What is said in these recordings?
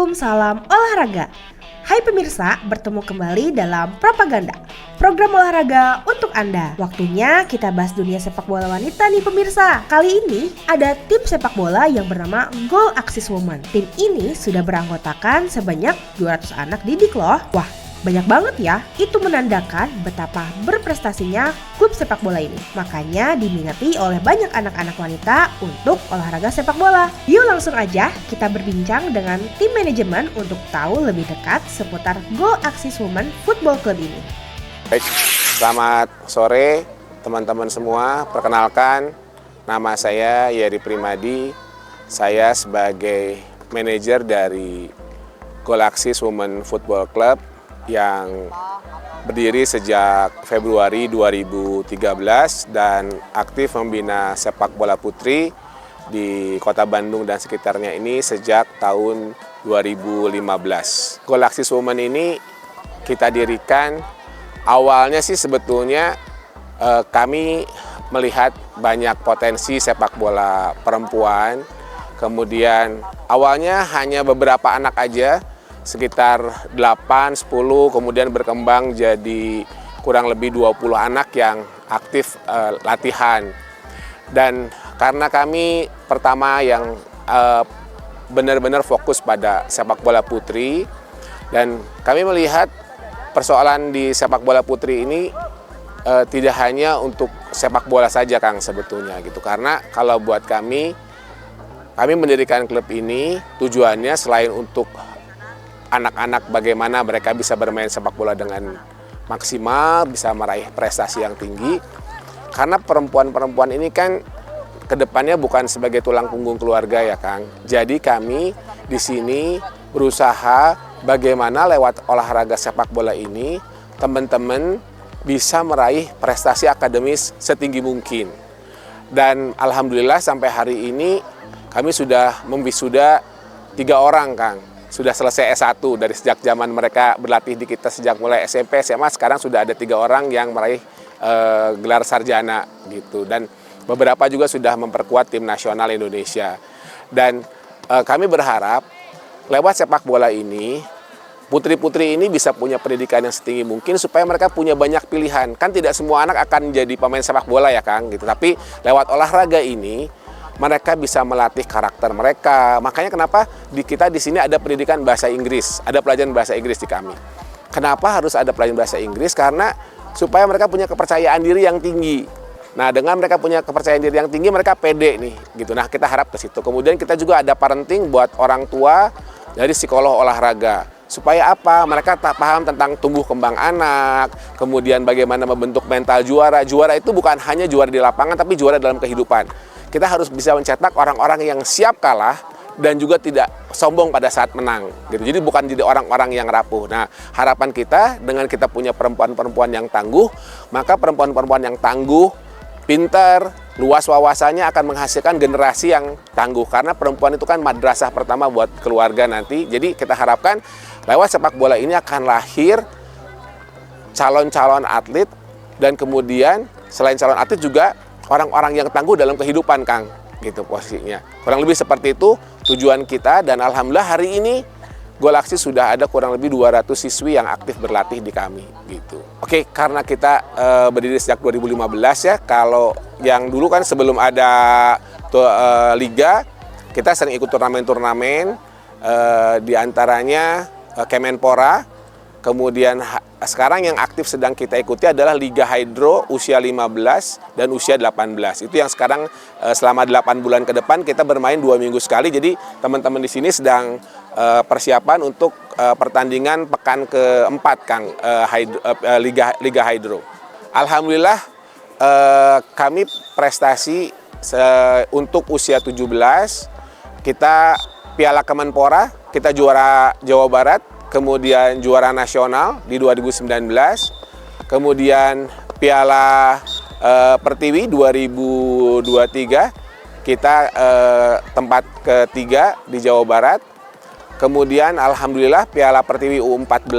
Assalamualaikum, salam olahraga. Hai pemirsa, bertemu kembali dalam Propaganda, program olahraga untuk Anda. Waktunya kita bahas dunia sepak bola wanita nih pemirsa. Kali ini ada tim sepak bola yang bernama Goal Axis Women. Tim ini sudah beranggotakan sebanyak 200 anak didik loh. Wah, banyak banget ya. Itu menandakan betapa berprestasinya klub sepak bola ini. Makanya diminati oleh banyak anak-anak wanita untuk olahraga sepak bola. Yuk langsung aja kita berbincang dengan tim manajemen untuk tahu lebih dekat seputar Goal Axis Women Football Club ini. Baik, selamat sore teman-teman semua. Perkenalkan, nama saya Yeri Primadi. Saya sebagai manajer dari Goal Axis Women Football Club yang berdiri sejak Februari 2013 dan aktif membina sepak bola putri di Kota Bandung dan sekitarnya ini sejak tahun 2015. Goal Axis Women ini kita dirikan awalnya sih sebetulnya kami melihat banyak potensi sepak bola perempuan. Kemudian awalnya hanya beberapa anak aja, sekitar 8, 10, kemudian berkembang jadi kurang lebih 20 anak yang aktif latihan. Dan karena kami pertama yang benar-benar fokus pada sepak bola putri, dan kami melihat persoalan di sepak bola putri ini tidak hanya untuk sepak bola saja Kang sebetulnya gitu. Karena kalau buat kami mendirikan klub ini tujuannya selain untuk anak-anak bagaimana mereka bisa bermain sepak bola dengan maksimal, bisa meraih prestasi yang tinggi. Karena perempuan-perempuan ini kan kedepannya bukan sebagai tulang punggung keluarga ya Kang. Jadi kami di sini berusaha bagaimana lewat olahraga sepak bola ini teman-teman bisa meraih prestasi akademis setinggi mungkin. Dan alhamdulillah sampai hari ini kami sudah memwisuda 3 orang Kang. Sudah selesai S1 dari sejak zaman mereka berlatih di kita sejak mulai SMP, SMA, sekarang sudah ada 3 orang yang meraih gelar sarjana gitu. Dan beberapa juga sudah memperkuat tim nasional Indonesia. Dan kami berharap lewat sepak bola ini, putri-putri ini bisa punya pendidikan yang setinggi mungkin supaya mereka punya banyak pilihan. Kan tidak semua anak akan jadi pemain sepak bola ya Kang gitu. Tapi lewat olahraga ini mereka bisa melatih karakter mereka. Makanya kenapa kita di sini ada pendidikan bahasa Inggris, ada pelajaran bahasa Inggris di kami. Kenapa harus ada pelajaran bahasa Inggris? Karena supaya mereka punya kepercayaan diri yang tinggi. Nah, dengan mereka punya kepercayaan diri yang tinggi, mereka pede nih, gitu. Nah, kita harap ke situ. Kemudian kita juga ada parenting buat orang tua dari psikolog olahraga. Supaya apa? Mereka tak paham tentang tumbuh kembang anak, kemudian bagaimana membentuk mental juara. Juara itu bukan hanya juara di lapangan, tapi juara dalam kehidupan. Kita harus bisa mencetak orang-orang yang siap kalah dan juga tidak sombong pada saat menang gitu. Jadi bukan jadi orang-orang yang rapuh. Nah, harapan kita dengan kita punya perempuan-perempuan yang tangguh, maka perempuan-perempuan yang tangguh, pintar, luas wawasannya akan menghasilkan generasi yang tangguh. Karena perempuan itu kan madrasah pertama buat keluarga nanti. Jadi kita harapkan lewat sepak bola ini akan lahir calon-calon atlet, dan kemudian selain calon atlet juga orang-orang yang tangguh dalam kehidupan Kang, gitu posisinya. Kurang lebih seperti itu tujuan kita, dan alhamdulillah hari ini Goal Axis sudah ada kurang lebih 200 siswi yang aktif berlatih di kami gitu. Oke, karena kita berdiri sejak 2015 ya. Kalau yang dulu kan sebelum ada liga, kita sering ikut turnamen-turnamen di antaranya Kemenpora. Kemudian sekarang yang aktif sedang kita ikuti adalah Liga Hydro usia 15 dan usia 18. Itu yang sekarang selama 8 bulan ke depan kita bermain 2 minggu sekali. Jadi teman-teman di sini sedang persiapan untuk pertandingan pekan ke-4 Kang, Liga Hydro. Alhamdulillah kami prestasi untuk usia 17 kita Piala Kemenpora, kita juara Jawa Barat. Kemudian juara nasional di 2019, kemudian Piala Pertiwi 2023, kita tempat ketiga di Jawa Barat. Kemudian alhamdulillah Piala Pertiwi U14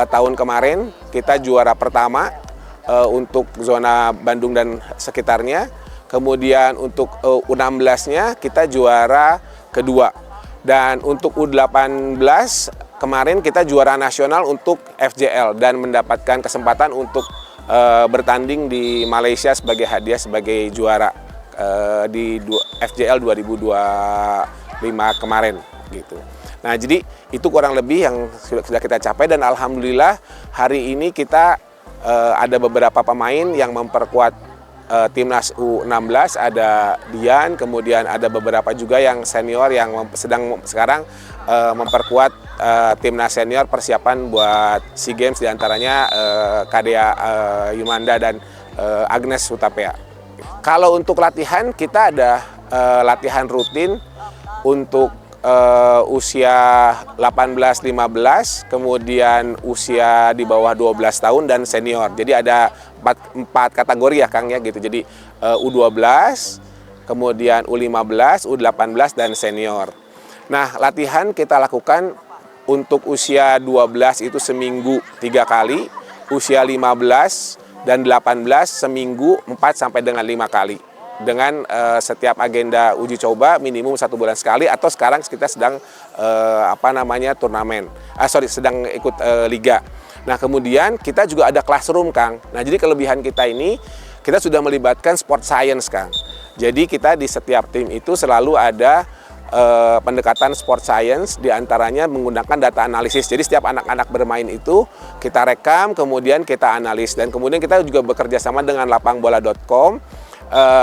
tahun kemarin kita juara pertama untuk zona Bandung dan sekitarnya. Kemudian untuk U16-nya kita juara kedua. Dan untuk U18 kemarin kita juara nasional untuk FJL dan mendapatkan kesempatan untuk bertanding di Malaysia sebagai hadiah sebagai juara di FJL 2025 kemarin gitu. Nah, jadi itu kurang lebih yang sudah kita capai dan alhamdulillah hari ini kita ada beberapa pemain yang memperkuat timnas U16, ada Dian, kemudian ada beberapa juga yang senior yang sedang sekarang memperkuat timnas senior persiapan buat SEA Games, diantaranya Kadea Yumanda dan Agnes Hutapea. Kalau untuk latihan, kita ada latihan rutin untuk usia 18-15, kemudian usia di bawah 12 tahun dan senior. Jadi ada empat kategori ya Kang ya gitu. Jadi U12, kemudian U15, U18 dan senior. Nah, latihan kita lakukan untuk usia 12 itu seminggu 3 kali, usia 15 dan 18 seminggu 4 sampai dengan 5 kali. Dengan setiap agenda uji coba minimum 1 bulan sekali, atau sekarang kita sedang turnamen, sedang ikut liga. Nah, kemudian kita juga ada classroom Kang. Nah, jadi kelebihan kita ini kita sudah melibatkan sport science Kang. Jadi kita di setiap tim itu selalu ada pendekatan sport science, diantaranya menggunakan data analisis. Jadi setiap anak-anak bermain itu kita rekam, kemudian kita analis, dan kemudian kita juga bekerja sama dengan lapangbola.com.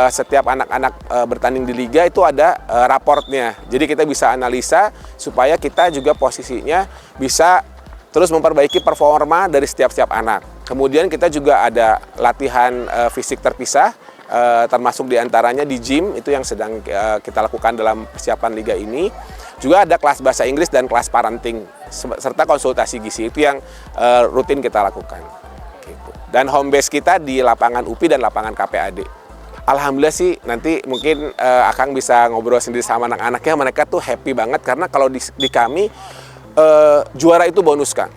Setiap anak-anak bertanding di liga itu ada raportnya. Jadi kita bisa analisa supaya kita juga posisinya bisa terus memperbaiki performa dari setiap anak. Kemudian kita juga ada latihan fisik terpisah, termasuk diantaranya di gym, itu yang sedang kita lakukan dalam persiapan liga ini. Juga ada kelas bahasa Inggris dan kelas parenting, serta konsultasi gizi, itu yang rutin kita lakukan. Gitu. Dan home base kita di lapangan UPI dan lapangan KPAD. Alhamdulillah sih, nanti mungkin Akang bisa ngobrol sendiri sama anak-anaknya, mereka tuh happy banget karena kalau di kami juara itu bonus Kang,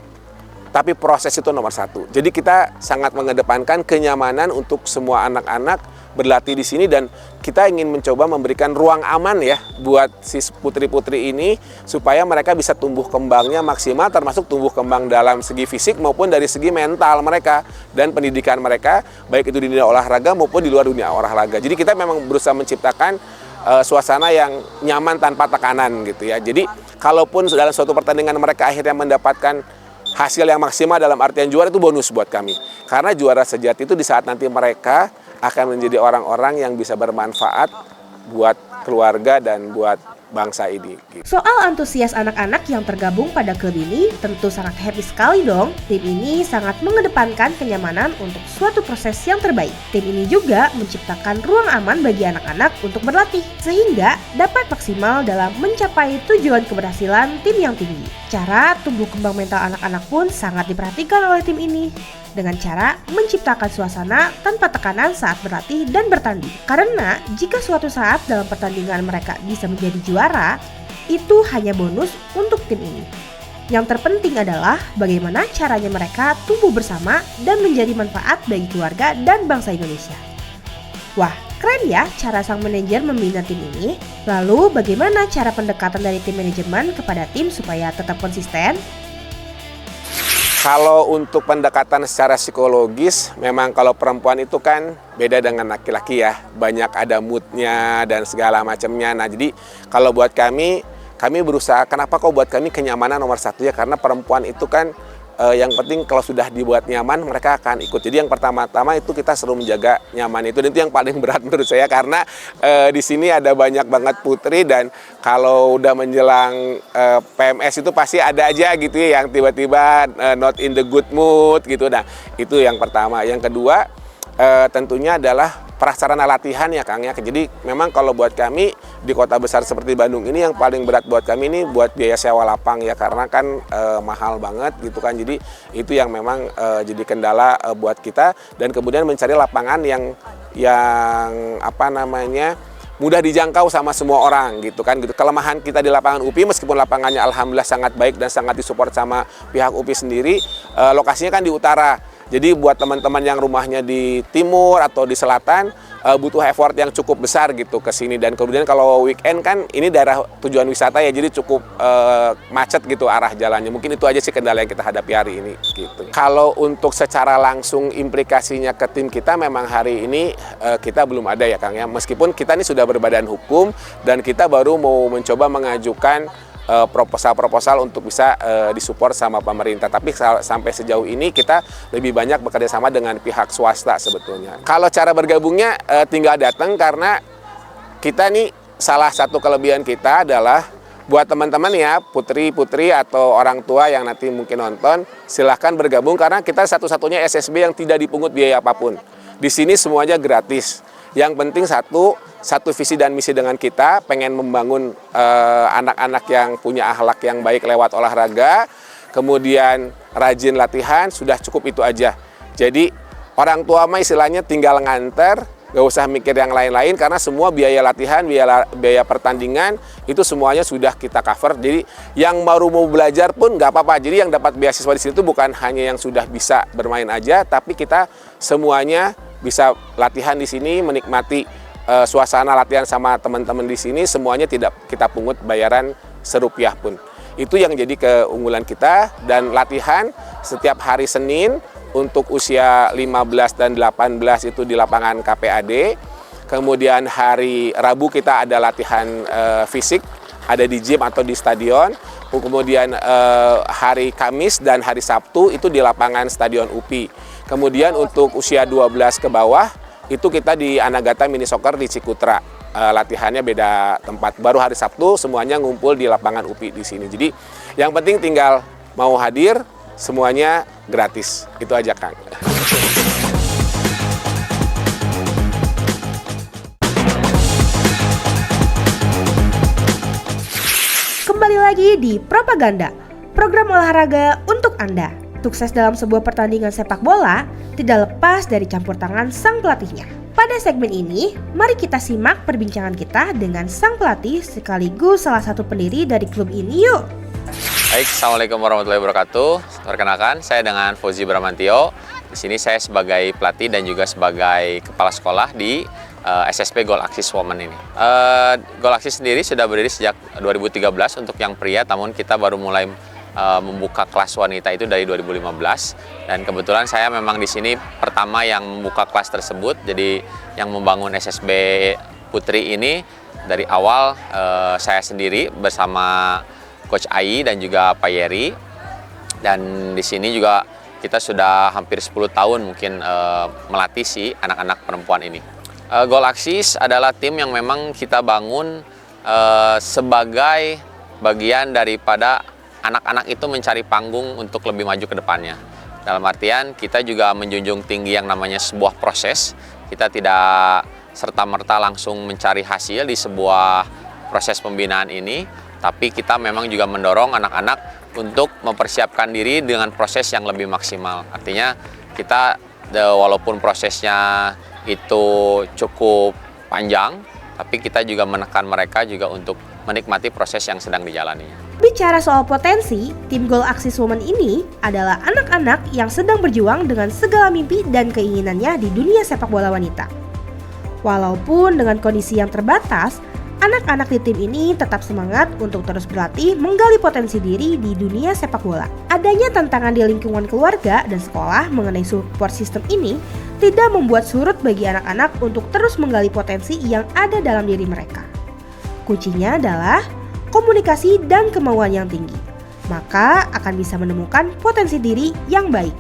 tapi proses itu nomor 1. Jadi kita sangat mengedepankan kenyamanan untuk semua anak-anak berlatih di sini, dan kita ingin mencoba memberikan ruang aman ya buat si putri-putri ini supaya mereka bisa tumbuh kembangnya maksimal, termasuk tumbuh kembang dalam segi fisik maupun dari segi mental mereka dan pendidikan mereka, baik itu di dunia olahraga maupun di luar dunia olahraga. Jadi kita memang berusaha menciptakan suasana yang nyaman tanpa tekanan gitu ya. Jadi kalaupun dalam suatu pertandingan mereka akhirnya mendapatkan hasil yang maksimal dalam artian juara, itu bonus buat kami. Karena juara sejati itu di saat nanti mereka akan menjadi orang-orang yang bisa bermanfaat buat keluarga dan buat bangsa ini. Soal antusias anak-anak yang tergabung pada klub ini tentu sangat happy sekali dong. Tim ini sangat mengedepankan kenyamanan untuk suatu proses yang terbaik. Tim ini juga menciptakan ruang aman bagi anak-anak untuk berlatih, sehingga dapat maksimal dalam mencapai tujuan keberhasilan tim yang tinggi. Cara tumbuh kembang mental anak-anak pun sangat diperhatikan oleh tim ini, dengan cara menciptakan suasana tanpa tekanan saat berlatih dan bertanding. Karena jika suatu saat dalam pertandingan mereka bisa menjadi juara, itu hanya bonus untuk tim ini. Yang terpenting adalah bagaimana caranya mereka tumbuh bersama dan menjadi manfaat bagi keluarga dan bangsa Indonesia. Wah, keren ya cara sang manajer membina tim ini. Lalu bagaimana cara pendekatan dari tim manajemen kepada tim supaya tetap konsisten? Kalau untuk pendekatan secara psikologis, memang kalau perempuan itu kan beda dengan laki-laki ya. Banyak ada moodnya dan segala macamnya. Nah, jadi kalau buat kami berusaha, kenapa kok buat kami kenyamanan nomor 1 ya? Karena perempuan itu kan yang penting kalau sudah dibuat nyaman, mereka akan ikut. Jadi yang pertama-tama itu kita selalu menjaga nyaman itu. Dan itu yang paling berat menurut saya, karena di sini ada banyak banget putri, dan kalau udah menjelang PMS itu pasti ada aja gitu ya yang tiba-tiba not in the good mood gitu. Nah, itu yang pertama. Yang kedua tentunya adalah prasarana latihan ya Kang ya. Jadi memang kalau buat kami di kota besar seperti Bandung ini, yang paling berat buat kami ini buat biaya sewa lapang ya, karena kan mahal banget gitu kan. Jadi itu yang memang jadi kendala buat kita, dan kemudian mencari lapangan yang mudah dijangkau sama semua orang gitu kan. Gitu. Kelemahan kita di lapangan UPI, meskipun lapangannya alhamdulillah sangat baik dan sangat disupport sama pihak UPI sendiri, lokasinya kan di utara. Jadi buat teman-teman yang rumahnya di timur atau di selatan, butuh effort yang cukup besar gitu ke sini. Dan kemudian kalau weekend kan ini daerah tujuan wisata ya, jadi cukup macet gitu arah jalannya. Mungkin itu aja sih kendala yang kita hadapi hari ini gitu. Kalau untuk secara langsung implikasinya ke tim kita, memang hari ini kita belum ada ya Kang ya. Meskipun kita ini sudah berbadan hukum dan kita baru mau mencoba mengajukan proposal-proposal untuk bisa disupport sama pemerintah. Tapi sampai sejauh ini kita lebih banyak bekerja sama dengan pihak swasta sebetulnya. Kalau cara bergabungnya tinggal datang, karena kita nih salah satu kelebihan kita adalah buat teman-teman ya, putri-putri atau orang tua yang nanti mungkin nonton, silahkan bergabung karena kita satu-satunya SSB yang tidak dipungut biaya apapun. Di sini semuanya gratis. Yang penting satu visi dan misi dengan kita, pengen membangun anak-anak yang punya akhlak yang baik lewat olahraga, kemudian rajin latihan, sudah cukup itu aja. Jadi orang tua mah istilahnya tinggal nganter, gak usah mikir yang lain-lain karena semua biaya latihan, biaya pertandingan itu semuanya sudah kita cover. Jadi yang baru mau belajar pun nggak apa-apa. Jadi yang dapat beasiswa di sini itu bukan hanya yang sudah bisa bermain aja, tapi kita semuanya bisa latihan di sini, menikmati suasana latihan sama teman-teman di sini, semuanya tidak kita pungut bayaran serupiah pun. Itu yang jadi keunggulan kita. Dan latihan setiap hari Senin untuk usia 15 dan 18 itu di lapangan KPAD. Kemudian hari Rabu kita ada latihan fisik, ada di gym atau di stadion. Kemudian hari Kamis dan hari Sabtu itu di lapangan Stadion UPI. Kemudian untuk usia 12 ke bawah itu kita di Anagata Mini Soccer di Cikutra. Latihannya beda tempat. Baru hari Sabtu semuanya ngumpul di lapangan UPI di sini. Jadi yang penting tinggal mau hadir, semuanya gratis. Itu aja Kang. Kembali lagi di Propaganda, program olahraga untuk Anda. Sukses dalam sebuah pertandingan sepak bola tidak lepas dari campur tangan sang pelatihnya. Pada segmen ini, mari kita simak perbincangan kita dengan sang pelatih sekaligus salah satu pendiri dari klub ini yuk. Baik, Assalamualaikum warahmatullahi wabarakatuh. Perkenalkan, saya dengan Fauzi Bramantio. Di sini saya sebagai pelatih dan juga sebagai kepala sekolah di SSP Goal Axis Women ini. Goal Axis sendiri sudah berdiri sejak 2013 untuk yang pria, namun kita baru mulai membuka kelas wanita itu dari 2015. Dan kebetulan saya memang di sini pertama yang membuka kelas tersebut. Jadi yang membangun SSB Putri ini dari awal saya sendiri bersama Coach Ai dan juga Pak Yeri. Dan di sini juga kita sudah hampir 10 tahun mungkin melatih si anak-anak perempuan ini. Goal Axis adalah tim yang memang kita bangun sebagai bagian daripada anak-anak itu mencari panggung untuk lebih maju ke depannya. Dalam artian kita juga menjunjung tinggi yang namanya sebuah proses. Kita tidak serta-merta langsung mencari hasil di sebuah proses pembinaan ini, tapi kita memang juga mendorong anak-anak untuk mempersiapkan diri dengan proses yang lebih maksimal. Artinya kita walaupun prosesnya itu cukup panjang, tapi kita juga menekan mereka juga untuk menikmati proses yang sedang dijalani. Bicara soal potensi, tim Goal Axis Women ini adalah anak-anak yang sedang berjuang dengan segala mimpi dan keinginannya di dunia sepak bola wanita. Walaupun dengan kondisi yang terbatas, anak-anak di tim ini tetap semangat untuk terus berlatih menggali potensi diri di dunia sepak bola. Adanya tantangan di lingkungan keluarga dan sekolah mengenai support system ini tidak membuat surut bagi anak-anak untuk terus menggali potensi yang ada dalam diri mereka. Kuncinya adalah komunikasi dan kemauan yang tinggi. Maka akan bisa menemukan potensi diri yang baik.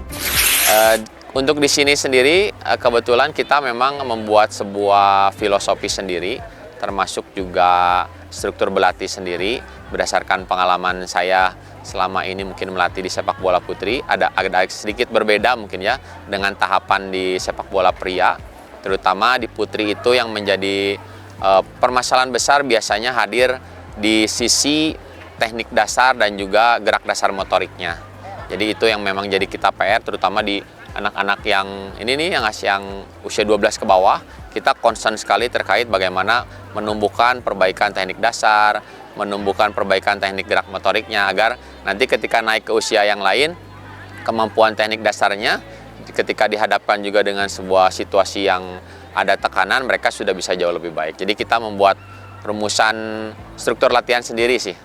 Untuk di sini sendiri kebetulan kita memang membuat sebuah filosofi sendiri, termasuk juga struktur berlatih sendiri berdasarkan pengalaman saya selama ini mungkin melatih di sepak bola putri. Ada sedikit berbeda mungkin ya dengan tahapan di sepak bola pria, terutama di putri itu yang menjadi permasalahan besar biasanya hadir di sisi teknik dasar dan juga gerak dasar motoriknya. Jadi itu yang memang jadi kita PR, terutama di anak-anak yang ini nih yang usia 12 ke bawah. Kita concern sekali terkait bagaimana menumbuhkan perbaikan teknik dasar, menumbuhkan perbaikan teknik gerak motoriknya, agar nanti ketika naik ke usia yang lain, kemampuan teknik dasarnya ketika dihadapkan juga dengan sebuah situasi yang ada tekanan, mereka sudah bisa jauh lebih baik. Jadi kita membuat rumusan struktur latihan sendiri sih.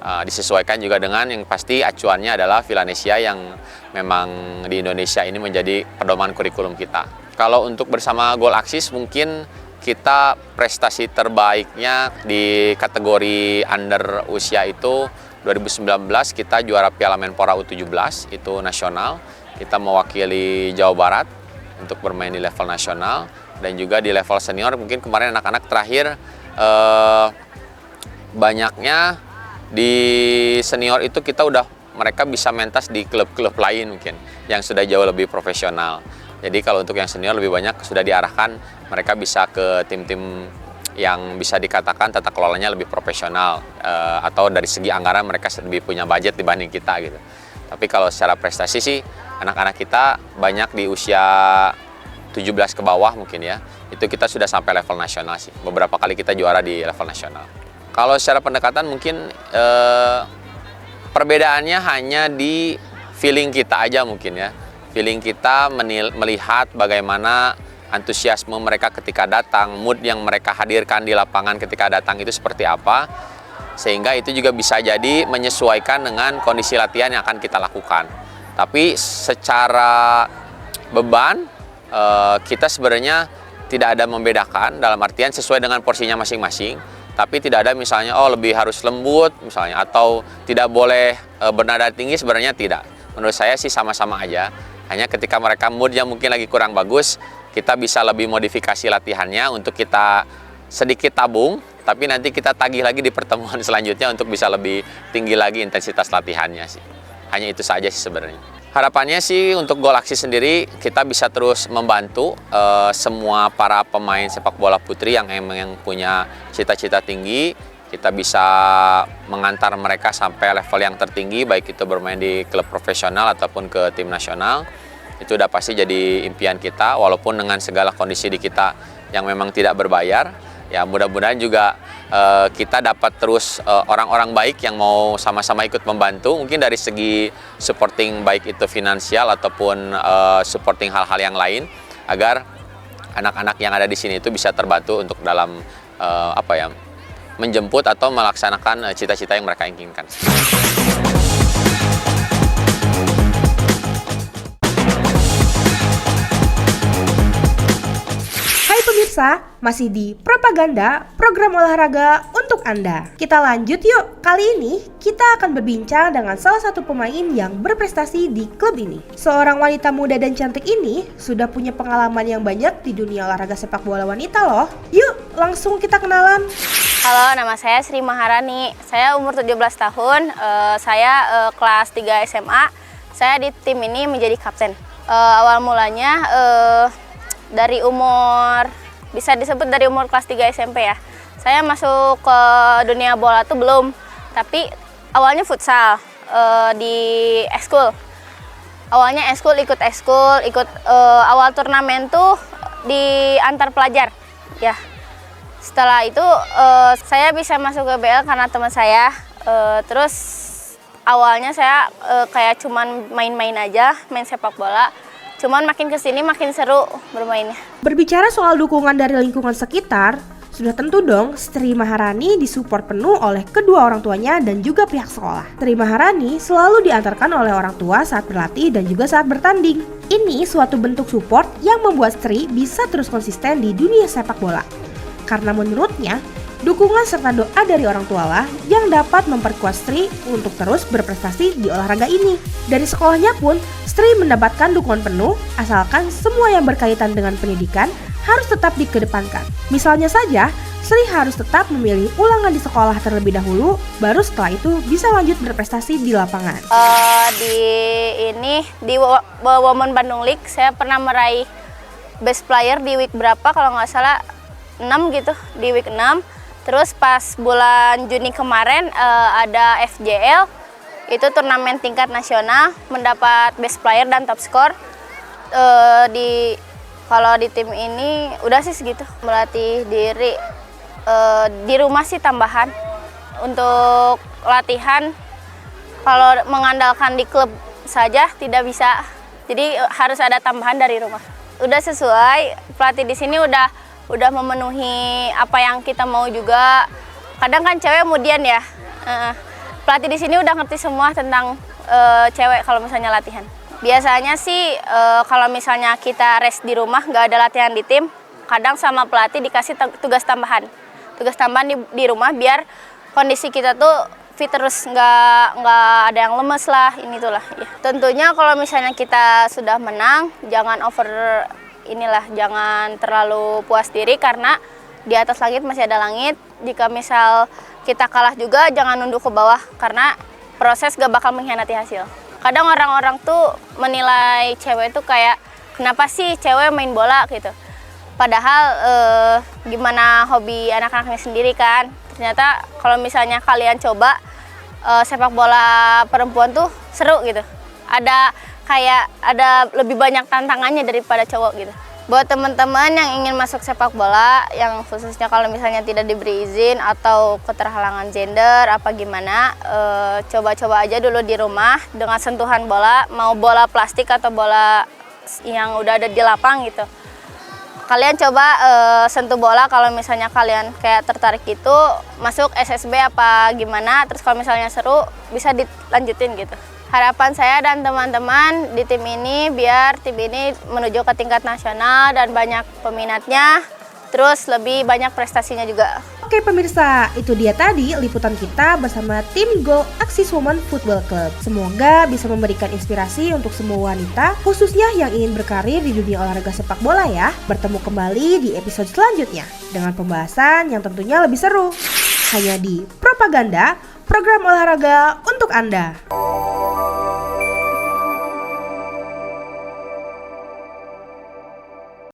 Disesuaikan juga dengan yang pasti acuannya adalah Villanesia yang memang di Indonesia ini menjadi pedoman kurikulum kita. Kalau untuk bersama Goal Axis mungkin kita prestasi terbaiknya di kategori under usia itu 2019 kita juara Piala Menpora U17 itu nasional. Kita mewakili Jawa Barat untuk bermain di level nasional dan juga di level senior mungkin kemarin anak-anak terakhir banyaknya di senior itu kita udah mereka bisa mentas di klub-klub lain mungkin yang sudah jauh lebih profesional. Jadi kalau untuk yang senior lebih banyak sudah diarahkan mereka bisa ke tim-tim yang bisa dikatakan tata kelolanya lebih profesional atau dari segi anggaran mereka lebih punya budget dibanding kita gitu. Tapi kalau secara prestasi sih anak-anak kita banyak di usia 17 ke bawah mungkin ya. Itu kita sudah sampai level nasional sih. Beberapa kali kita juara di level nasional. Kalau secara pendekatan mungkin perbedaannya hanya di feeling kita aja mungkin ya. Feeling kita melihat bagaimana antusiasme mereka ketika datang, mood yang mereka hadirkan di lapangan ketika datang itu seperti apa. Sehingga itu juga bisa jadi menyesuaikan dengan kondisi latihan yang akan kita lakukan. Tapi secara beban kita sebenarnya tidak ada membedakan dalam artian sesuai dengan porsinya masing-masing. Tapi tidak ada misalnya lebih harus lembut misalnya atau tidak boleh bernada tinggi, sebenarnya tidak. Menurut saya sih sama-sama aja. Hanya ketika mereka moodnya mungkin lagi kurang bagus, kita bisa lebih modifikasi latihannya untuk kita sedikit tabung, tapi nanti kita tagih lagi di pertemuan selanjutnya untuk bisa lebih tinggi lagi intensitas latihannya sih. Hanya itu saja sih sebenarnya. Harapannya sih untuk Goal Axis sendiri kita bisa terus membantu semua para pemain sepak bola putri yang emang punya cita-cita tinggi. Kita bisa mengantar mereka sampai level yang tertinggi, baik itu bermain di klub profesional ataupun ke tim nasional. Itu udah pasti jadi impian kita, walaupun dengan segala kondisi di kita yang memang tidak berbayar. Ya mudah-mudahan juga kita dapat terus orang-orang baik yang mau sama-sama ikut membantu, mungkin dari segi supporting baik itu finansial ataupun supporting hal-hal yang lain, agar anak-anak yang ada di sini itu bisa terbantu untuk dalam menjemput atau melaksanakan cita-cita yang mereka inginkan. Hai pemirsa, masih di Propaganda, program olahraga untuk Anda. Kita lanjut yuk. Kali ini kita akan berbincang dengan salah satu pemain yang berprestasi di klub ini. Seorang wanita muda dan cantik ini sudah punya pengalaman yang banyak di dunia olahraga sepak bola wanita loh. Yuk, langsung kita kenalan. Halo, nama saya Sri Maharani. Saya umur 17 tahun. Saya kelas 3 SMA. Saya di tim ini menjadi kapten. Awal mulanya dari umur, bisa disebut dari umur kelas 3 SMP ya. Saya masuk ke dunia bola tuh belum. Tapi awalnya futsal di ekskul. Awalnya ikut awal turnamen tuh di antar pelajar. Ya. Setelah itu saya bisa masuk ke BL karena teman saya. Terus awalnya saya kayak cuman main-main aja, main sepak bola. Cuman makin kesini makin seru bermainnya. Berbicara soal dukungan dari lingkungan sekitar, sudah tentu dong Sri Maharani disupport penuh oleh kedua orang tuanya dan juga pihak sekolah. Sri Maharani selalu diantarkan oleh orang tua saat berlatih dan juga saat bertanding. Ini suatu bentuk support yang membuat Sri bisa terus konsisten di dunia sepak bola. Karena menurutnya, dukungan serta doa dari orang tualah yang dapat memperkuat Sri untuk terus berprestasi di olahraga ini. Dari sekolahnya pun, Sri mendapatkan dukungan penuh asalkan semua yang berkaitan dengan pendidikan harus tetap dikedepankan. Misalnya saja, Sri harus tetap memilih ulangan di sekolah terlebih dahulu, baru setelah itu bisa lanjut berprestasi di lapangan. Di Women Bandung League, saya pernah meraih best player di week berapa kalau nggak salah 6 gitu, di week 6. Terus pas bulan Juni kemarin ada FJL, itu turnamen tingkat nasional, mendapat best player dan top score. Kalau di tim ini udah sih segitu. Melatih diri di rumah sih tambahan. Untuk latihan kalau mengandalkan di klub saja tidak bisa. Jadi harus ada tambahan dari rumah. udah sesuai. Pelatih di sini udah memenuhi apa yang kita mau juga. Kadang kan cewek kemudian ya. Pelatih di sini udah ngerti semua tentang cewek kalau misalnya latihan. Biasanya sih kalau misalnya kita rest di rumah nggak ada latihan di tim, kadang sama pelatih dikasih tugas tambahan di rumah biar kondisi kita tuh fit terus, nggak ada yang lemes lah, ini tuh lah. Ya. Tentunya kalau misalnya kita sudah menang, jangan jangan terlalu puas diri karena di atas langit masih ada langit. Jika misal kita kalah juga jangan nunduk ke bawah karena proses gak bakal mengkhianati hasil. Kadang orang-orang tuh menilai cewek itu kayak kenapa sih cewek main bola gitu. Padahal gimana hobi anak-anaknya sendiri kan. Ternyata kalau misalnya kalian coba sepak bola perempuan tuh seru gitu. Ada lebih banyak tantangannya daripada cowok gitu. Buat teman-teman yang ingin masuk sepak bola, yang khususnya kalau misalnya tidak diberi izin atau keterhalangan gender apa gimana, coba-coba aja dulu di rumah dengan sentuhan bola, mau bola plastik atau bola yang udah ada di lapang gitu. Kalian coba sentuh bola, kalau misalnya kalian kayak tertarik gitu, masuk SSB apa gimana, terus kalau misalnya seru bisa dilanjutin gitu. Harapan saya dan teman-teman di tim ini biar tim ini menuju ke tingkat nasional dan banyak peminatnya, terus lebih banyak prestasinya juga. Oke pemirsa, itu dia tadi liputan kita bersama tim Goal Axis Women Football Club. Semoga bisa memberikan inspirasi untuk semua wanita, khususnya yang ingin berkarir di dunia olahraga sepak bola ya. Bertemu kembali di episode selanjutnya dengan pembahasan yang tentunya lebih seru. Hanya di Propaganda, program olahraga untuk Anda.